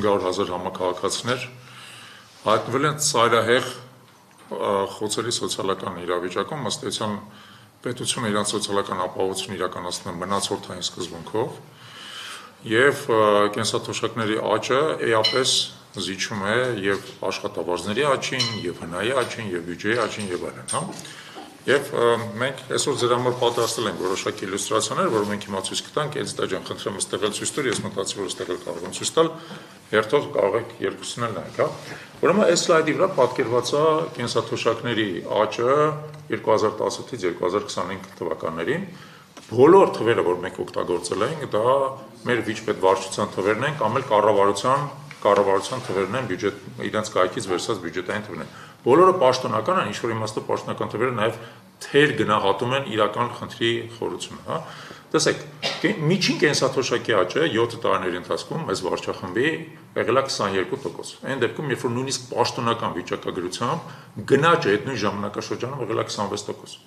500,000 համակարգացներ հայտնվել են ծայրահեղ խոցելի սոցիալական իրավիճակում, ըստ էության պետությունը իրենց սոցիալական ապահովությունը իրականացնում է մնացորդային սկզբունքով եւ կենսաթոշակների աճը էապես զիջում է եւ աշխատավարձների աճին, եւ հնայի աճին, եւ բյուջեի աճին եւ այլն, Եվ մենք այսօր ձեր համար պատրաստել ենք որոշակի իլյուստրացիաներ, որ մենք հիմա ցույց կտանք, Էդիտա ջան, խնդրեմ ստեղել ցույց տուր, ես մտածի, որ ստեղել կարող եմ ցույց տալ, հերթով կարող եք երկուսն էլ նայեք, Ուրեմն այս սլայդի վրա պատկերված է կենսաթոշակների աճը 2018-ից 2025 թվականներին, բոլոր թվերը, որ մենք օգտագործել ենք, դա մեր վիճպետվարչության թվերն են կամ էլ կառավարության թվերն են, իրենց կայքից վերցած բյուջետային թվերն են։ Բոլորը պաշտոնական են, ինչ-որ իմաստով պաշտոնական թվերը նաև թեր գնահատում են իրական խնդրի խորությունը, Տեսեք, միջին կենսաթոշակի աճը 7 տարիների ընթացքում մեզ վարչախմբի եղել է 22%։ Այն դեպքում, երբ որ նույնիսկ պաշտոնական վիճակագրությամբ գնաճը այդ նույն ժամանակաշրջանում եղել է 26%։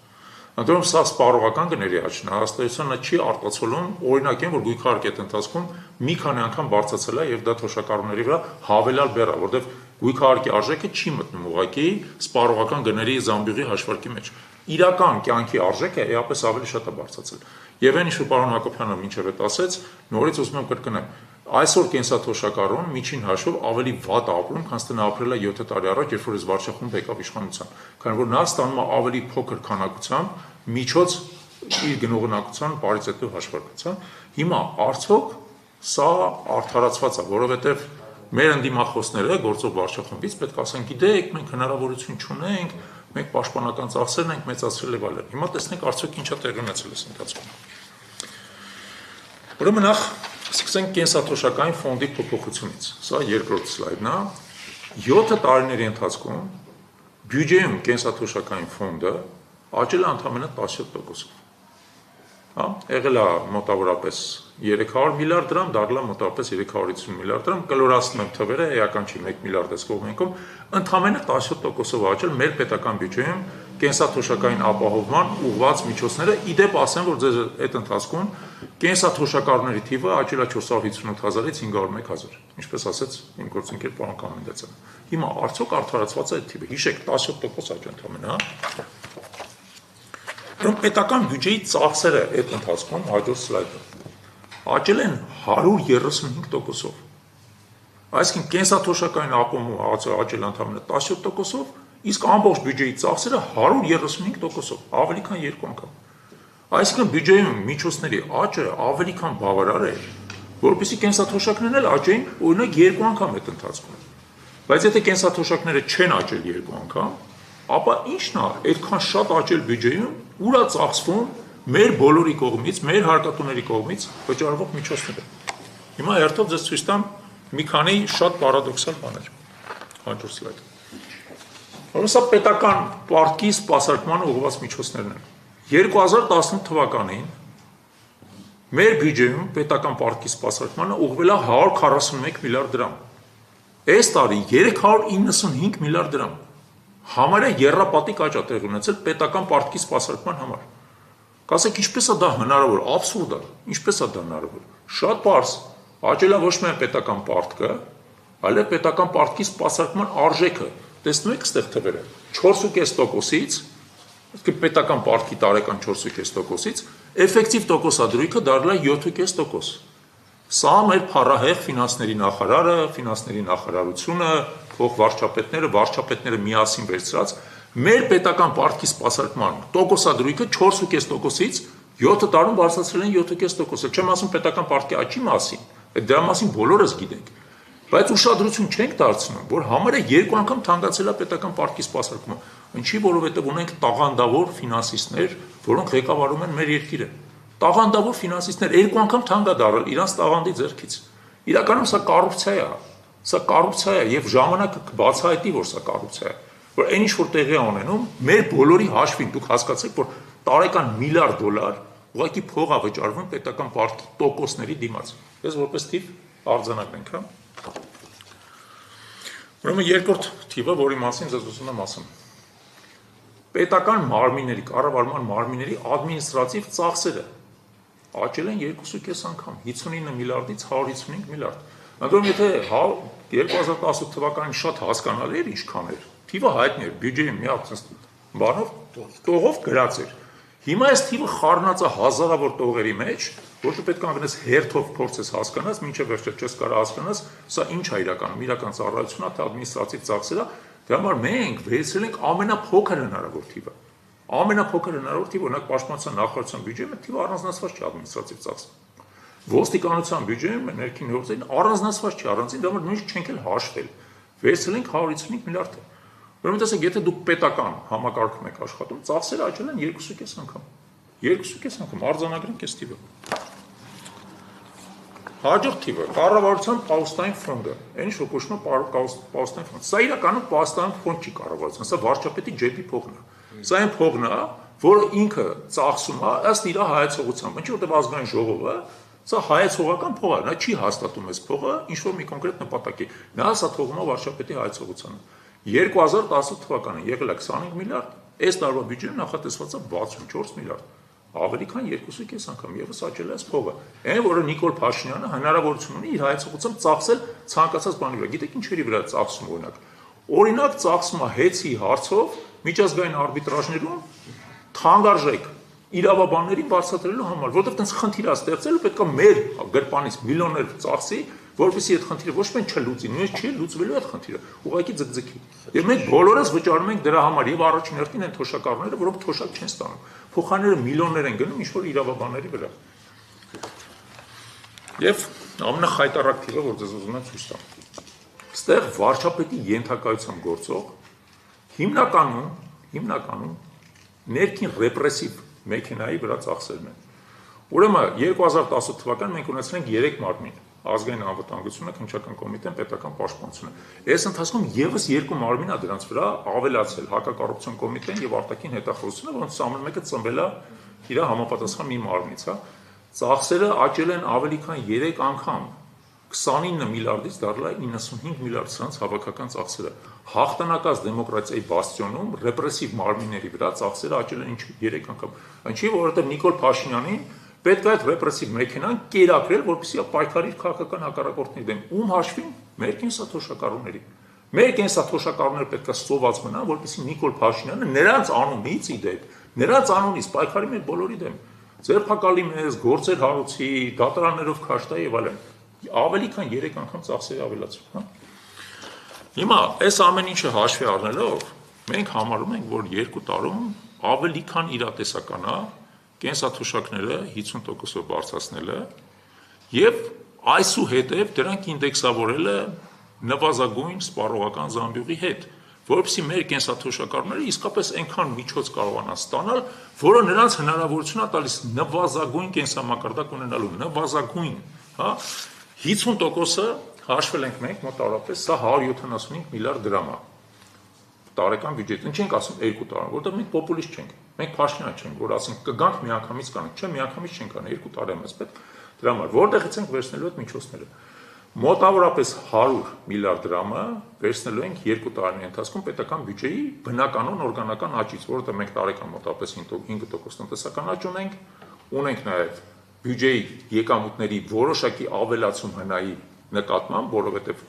Ընդհանրապես սա սպառողական գների աճն է, հաստատության նա չի արտացոլում, օրինակ են, որ գույքահարկի այդ ընթացքում մի քանի անգամ բարձրացել է եւ դա թոշակառուների վրա հավելյալ բեռ է, որտեղ գույքահարկի արժեքը չի մտնում ուղղակի սպառողական գների զամբյուղի հաշվարկի մեջ։ Իրական կյանքի արժեքը էապես ավելի շատ է բարձրացել։ Եվ այն ինչ որ պարոն Հակոբյանը մինչև այդ ասեց, նորից ուզում եմ կրկնեմ, այսօր կենսաթոշակառուն միջին հաշվով ավելի վատ ապրում, քան նա ապրել է 7 տարի առաջ, երբ որ այս վարչախումբը եկավ իշխանության, քանի որ նա ստանում է ավելի փոքր քանակությամբ միջոց իր գնողունակության պարիտետով հաշվարկության։ Հիմա արդյոք սա արդարացված է, որովհետև մեր ընդդիմախոսները գործող վարչախմբից պետք է ասեն, գիտեք, մենք հնարավորություն չունենք, մենք պաշտպանական ծախսերն ենք մեծացրել եւ այլն։ Հիմա տեսնենք արդյոք ինչա տեղի ունեցել այս ընթացքում։ Ուրեմն նախ սկսենք կենսաթոշակային ֆոնդի փոփոխությունից։ Սա երկրորդ սլայդն է։ 7 տարիների ընթացքում բյուջեում կենսաթոշակային ֆոնդը աճել է ընդամենը 17%-ով։ Եղել է մոտավորապես 300 միլիարդ դրամ, դառել է մոտավորապես 350 միլիարդ դրամ, կլորացնում եմ թվերը, էական չի 1 միլիարդ էս կողմենքում, ընդամենը 17%-ով աճել մեր պետական բյուջեում կենսաթոշակային ապահովման ուղղված միջոցները, իդեպ ասեմ, որ ձեզ այդ ընթացքում կենսաթոշակառուների թիվը աճել է 458,000-ից 501,000, ինչպես ասեց իմ գործընկեր պարոն Կամենդացյանը։ Հիմա արդյոք արդարացված է այդ թիվը, հիշեք 17% աճ ընդամենը, Ուրեմն պետական բյուջեի ծախսերը այդ ընթացքում հաջորդ սլայդը աճել են 135%-ով։ Այսինքն կենսաթոշակային ապահովումը աճել ընդամենը 17%-ով, իսկ ամբողջ բյուջեի ծախսերը 135%-ով, ավելի քան 2 անգամ։ Այսինքն բյուջեում միջոցների աճը ավելի քան բավարար է, որպեսզի կենսաթոշակներն էլ աճեին օրինակ 2 անգամ այդ ընթացքում։ Բայց եթե կենսաթոշակները չեն աճել 2 անգամ, ապա ի՞նչն է այդքան շատ աճել բյուջեում, ուր է ծախսվում մեր բոլորի կողմից, մեր հարկատուների կողմից վճարվող միջոցները։ Հիմա հերթով ձեզ ցույց տամ մի քանի շատ պարադոքսալ բաներ։ Հաջորդ սլայդ։ Ուրեմն սա պետական պարտքի սպասարկման ուղղված միջոցներն են։ 2018 թվականին մեր բյուջեում պետական պարտքի սպասարկմանը ուղղվել է 141 միլիարդ դրամ։ Այս տարի 395 միլիարդ դրամ։ Համարյա եռապատիկ աճ է տեղի ունեցել պետական պարտքի սպասարկման համար։ Կասեք, ինչպես է դա հնարավոր, աբսուրդ է, ինչպես է դա հնարավոր։ Շատ պարզ, աճել է ոչ միայն պետական պարտքը, այլև պետական պարտքի սպասարկման արժեքը։ Տեսնում եք այստեղ թվերը, 4.5%-ից, պետական պարտքի տարեկան 4.5%-ից, էֆեկտիվ տոկոսադրույքը դառել է 7.5%։ Սա մեր փառահեղ ֆինանսների նախարարը, ֆինանսների նախարարությունը, վարչապետները միասին վերցրած մեր պետական պարտքի սպասարկման տոկոսադրույքը 4.5%-ից 7 տարում բարձրացրել են 7.5%։ Չեմ ասում պետական պարտքի աճի մասին, դրա մասին բոլորս գիտենք, բայց ուշադրություն չենք դարձնում, որ համարյա 2 անգամ թանկացել է պետական պարտքի սպասարկումը։ Ինչի, որովհետև ունենք տաղանդավոր ֆինանսիստներ, որոնք ղեկավարում են մեր երկիրը։ Տաղանդավոր ֆինանսիստներ 2 անգամ թանկ է դառել իրանց տաղանդի ձեռքից։ Իրականում սա կոռուպցիա է։ Սա կոռուպցիա է եւ ժամանակը կբացահայտի, որ սա կոռուպցիա է։ Որ այն ինչ որ տեղի է ունենում, մեր բոլորի հաշվին դուք հասկացեք, որ տարեկան $1 միլիարդ ուղղակի փող է վճարվում պետական պարտքի տոկոսների դիմաց։ Ես որպես թիվ արձանագրենք, հա։ Ուրեմն երկրորդ թիվը, որի մասին ձեզ ուզում եմ ասեմ։ Պետական մարմինների, կառավարման մարմինների ադմինիստրատիվ ծախսերը աճել են 2.5 անգամ, 59 միլիարդից 155 միլիարդ։ Անդրոմ եթե 2018 թվականին շատ հասկանալի էր ինչքան էր, թիվը հայտնի էր, բյուջեի մի հատ բանով տողով գրած էր։ Հիմա այս թիվը խառնած է հազարավոր տողերի մեջ, որտեղ պետք է անցնես հերթով փորձես հասկանաս, մինչև վերջը չես կարող հասկանաս, սա ինչ է իրական ծառայությունն է, թե ադմինիստրատիվ ծախսեր է, դրա համար մենք վերցրել ենք ամենափոքր հնարավոր թիվը։ Ամենափոքր հնարավոր թիվը, օրինակ պաշտպանության նախարարության բյուջեում այդ թիվը առանձնացված չի ադմինիստրատիվ ծախսը։ Ոստիկանության բյուջեում ներքին գործերին առանձնացված չի, առանձին, դա որ նույնիսկ չենք էլ հաշվել։ Վերցրել ենք 155 միլիարդ։ Ուրեմն տեսեք, եթե դուք պետական համակարգում եք աշխատում, ծախսերը աճել են 2.5 անգամ։ 2.5 անգամ արձանագրենք այս թիվը։ Հաջորդ թիվը կառավարության պահոստային ֆոնդը, այն ինչ որ կոչվում է պահոստային ֆոնդ։ Սա իրականում պահոստային ֆոնդ չի կառավարության, սա վարչապետի ջեբի փողն է։ Սա այն փողն է, որը ինքը ծախսում է ըստ իր հայեցողությամբ, ինչի որտեղ ազգային ժողովը սա հայեցողական փող է, նա չի հաստատում այս փողը ինչ որ մի կոնկրետ նպատակի։ Նա սա թողում է վարչապետի հայեցողությանը։ 2018 թվականին եղել է 25 միլիարդ, այս տարվա բյուջեում նախատեսված է 64 միլիարդ, ավելի քան 2.5 անգամ եւս աճել է այս փողը։ Այն որը Նիկոլ Փաշինյանը հնարավորություն ունի իր հայեցողությամբ ծախսել ցանկացած բանի վրա։ Գիտեք ինչերի վրա ծախսում օրինակ ծախսում է հեծի հարցով միջազգային արբիտրաժներում թանկարժեք իրավաբաններին բարձրացնելու համար, որովհետև տենց խնդիր է ստեղծելու, պետք է մեր գրպանից միլիոններ ծախսի, որպեսզի այդ խնդիրը ոչ միայն չլուծի, նույնիսկ չի լուծվելու այդ խնդիրը, ուղղակի ձգձգի։ Եվ մենք բոլորս վճարում ենք դրա համար եւ առաջին հերթին այն թոշակառուները, որոնք թոշակ չեն ստանում։ Փոխանցները միլիոններ են գնում ինչ-որ իրավաբանների վրա։ Եվ ամենախայտառակ թիվը, որ ձեզ ուզում եմ ցույց տամ։ Այստեղ վարչապետի ենթակայությամբ գործող հիմնականում ներքին ռեպրեսիվ մեքենայի վրա ծախսերն են։ Ուրեմն 2018 թվականին մենք ունեցրինք 3 մարմին՝ ազգային անվտանգությունը, քննչական կոմիտեն, պետական պաշտպանությունը։ Այս ընթացքում եւս 2 մարմին է դրանց վրա ավելացել՝ հակակոռուպցիոն կոմիտեն եւ արտաքին հետախուզությունը, որոնց ամեն մեկը ծնվել է իր համապատասխան մի մարմնից, հա։ Ծախսերը աճել են ավելի քան 3 անգամ։ 29 միլիարդից դառել է 95 միլիարդ, սրանց հավաքական ծախսերը։ Հաղթանակած դեմոկրատիայի բաստիոնում ռեպրեսիվ մարմինների վրա ծախսերը աճել են 3 անգամ։ Ինչի, որովհետև Նիկոլ Փաշինյանին պետք է այդ ռեպրեսիվ մեքենան կերակրել, որպեսզի պայքարի քաղաքական հակառակորդների դեմ։ Ում հաշվին մեր կենսաթոշակառուների։ Մեր կենսաթոշակառուները պետք է սոված մնան, որպեսզի Նիկոլ Փաշինյանը նրանց անունից իդեպ, նրանց անունից պայքարի մեր բոլորի դեմ։ Ձերբակալի մեզ, գործեր հարուցի, դատարաններով քաշտա եւ այլն։ Ավելի քան 3 անգամ ծախսերի ավելացում, հա։ Հիմա այս ամեն ինչը հաշվի առնելով, մենք համարում ենք, որ 2 տարում ավելի քան իրատեսական է կենսաթոշակները 50%-ով բարձրացնելը եւ այսուհետեւ դրանք ինդեքսավորելը նվազագույն սպառողական զամբյուղի հետ, որովհետեւ մեր կենսաթոշակառուները իսկապես այնքան միջոց կարողանան ստանալ, որը նրանց հնարավորություն է տալիս նվազագույն կենսամակարդակ ունենալու, նվազագույն, հա, 50%-ը հաշվել ենք մենք մոտավորապես սա 175 միլիարդ դրամ է տարեկան բյուջետ։ Ինչ ենք ասում 2 տարի, որտեղ մենք պոպուլիստ չենք։ Մենք Փաշինյան չենք, որ ասենք կգանք միանգամից կանենք, չէ, միանգամից չենք անի, 2 տարի ամս պետք։ Դրա համար որտեղից ենք վերցնելու այդ միջոցները։ Մոտավորապես 100 միլիարդ դրամը վերցնելու ենք 2 տարիների ընթացքում պետական բյուջեի բնականon օրգանական աճից, որովհետև մենք տարեկան մոտավորապես 5% տնտեսական աճ ունենք նաև բյուջեի եկամուտների որոշակի ավելացում հնայի նկատմամբ, որովհետև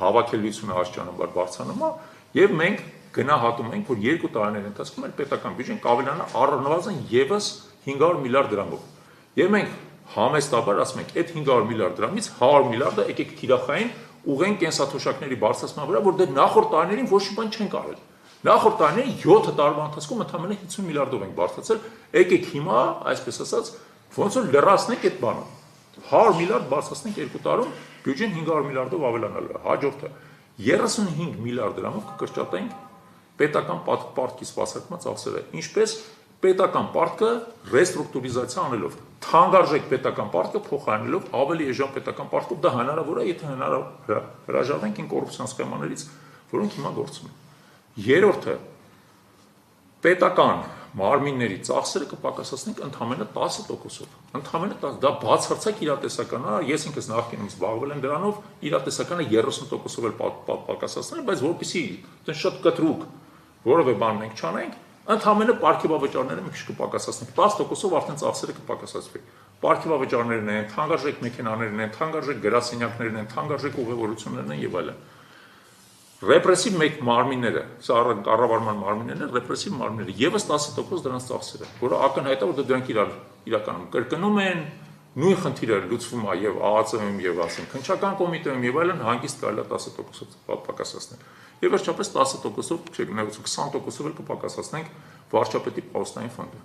հավաքելիությունը աստիճանաբար բարձրանում է, եւ մենք գնահատում ենք, որ 2 տարիների ընթացքում այդ պետական բյուջեն կավելանա առնվազն եւս 500 միլիարդ դրամով։ Եվ մենք համեստաբար ասում ենք, այդ 500 միլիարդ դրամից 100 միլիարդը եկեք թիրախային ուղենք կենսաթոշակների բարձրացման վրա, որ դեռ նախորդ տարիներին ոչ մի բան չենք արել։ Նախորդ տարիներին 7 տարվա ընթացքում ընդամենը 50 միլիարդով ենք բարձրացել, եկեք հիմա, այսպես ասած, ոնց որ լրացնենք այդ բանը։ 100 միլիարդ բարձրացնենք 2 տարում, բյուջեն 500 միլիարդով ավելանալու է։ Հաջորդը 35 միլիարդ դրամով կկրճատենք պետական պարտքի սպասարկման ծախսերը, ինչպես պետական պարտքը ռեստրուկտուրիզացիա անելով, թանկարժեք պետական պարտքը փոխարինելով ավելի էժան պետական պարտքով, դա հնարավոր է, եթե հրաժարվենք այն կոռուպցիոն սխեմաներից, որոնք հիմա գործում են։ Երրորդը պետական մարմինների ծախսերը կպակասացնենք ընդամենը 10%-ով։ Ընդամենը 10%, դա բացարձակ իրատեսական է, ես ինքս նախկինում զբաղվել եմ դրանով, իրատեսականը 30%-ով էլ պակասացնել, բայց որպեսզի շատ կտրուկ որևէ բան մենք չանենք, ընդամենը պարգևավճարները մի քիչ կպակասացնենք, 10%-ով արդեն ծախսերը կպակասացվի։ պարգևավճարներն են, թանկարժեք մեքենաներն են, թանկարժեք գրասենյակներն են, թանկարժեք ուղևորություններն են եւ այլն։ Ռեպրեսիվ մեկ մարմինները, սա կառավարման մարմիններն են, ռեպրեսիվ մարմինները եւս 10% դրանց ծախսերը, որը ակնհայտ է, որ դրանք իրականում կրկնում են նույն խնդիրը լուծվում է եւ ԱԱՑ-ում եւ ասենք քննչական կոմիտեում եւ այլն հանգիստ կարելի է 10% պակասացնել։ Եվ վերջապես 10%-ով, չէ, 20%-ով էլ կպակասացնենք վարչապետի պահոստային ֆոնդը։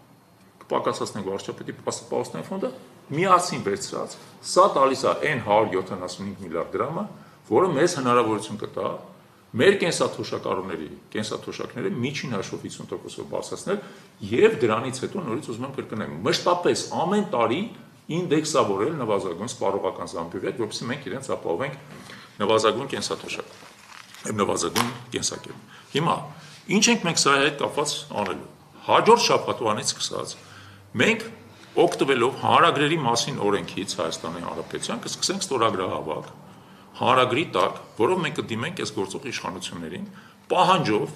Կպակասացնենք վարչապետի պահոստային ֆոնդը միասին վերցրած, սա տալիս է այն 175 միլիարդ դրամը, որը մեզ հնարավորություն կտա մեր կենսաթոշակները միջին հաշվով 50%-ով բարձրացնել եւ դրանից հետո նորից ուզում եմ կրկնել, մշտապես ամեն տարի ինդեքսավորել նվազագույն սպառողական զամբյուղի հետ, որովհետեւ մենք իրենց ապահովենք նվազագույն կենսաթոշակ եւ նվազագույն կենսակերպ։ Հիմա ինչ ենք մենք սա հետ կապված անելու։ Հաջորդ շաբաթվանից սկսած մենք օգտվելով հանրագրերի մասին օրենքից Հայաստանի Հանրապետության կսկսենք ստորագրահավաք հանրագրի տակ, որով մենք կդիմենք այս գործող իշխանություններին, պահանջով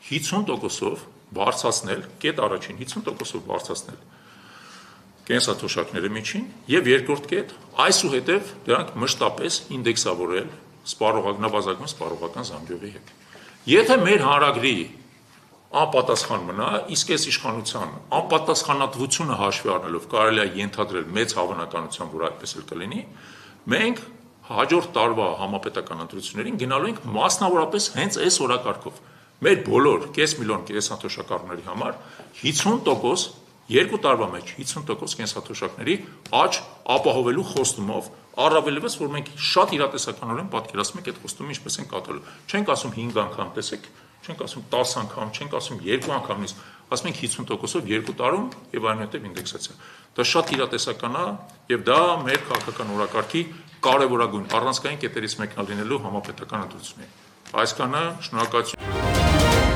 50%-ով բարձրացնել, կետ առաջին 50%-ով բարձրացնել կենսաթոշակները միջին եւ երկրորդ կետ այսուհետեւ դրանք մշտապես ինդեքսավորել նվազագույն սպառողական զամբյուղի հետ։ Եթե մեր հանրագրի անպատասխան մնա, իսկ այս իշխանության անպատասխանատվությունը հաշվի առնելով կարելի է ենթադրել մեծ հավանականությամբ, որ այդպես էլ կլինի, մենք հաջորդ տարվա համապետական ընտրություններին գնալու ենք մասնավորապես հենց այս օրակարգով։ Մեր բոլոր կես միլիոն կենսաթոշակառուների համար 50%, երկու տարվա մեջ 50% կենսաթոշակների աճ ապահովելու խոստումով, առավելևս, որ մենք շատ իրատեսականորեն պատկերացնում ենք այդ խոստումը ինչպես են կատարելու։ Չենք ասում 5 անգամ, տեսեք, չենք ասում 10 անգամ, չենք ասում 2 անգամ, նույնիսկ ասում ենք 50%-ով 2 տարում եւ այնուհետեւ ինդեքսացիա։ Դա շատ իրատեսական է եւ դա մեր քաղաքական օրակարգի կարևորագույն առանցքային կետերից մեկն է լինելու համապետական ընտրությունների։ Այսքանը, շնորհակալություն։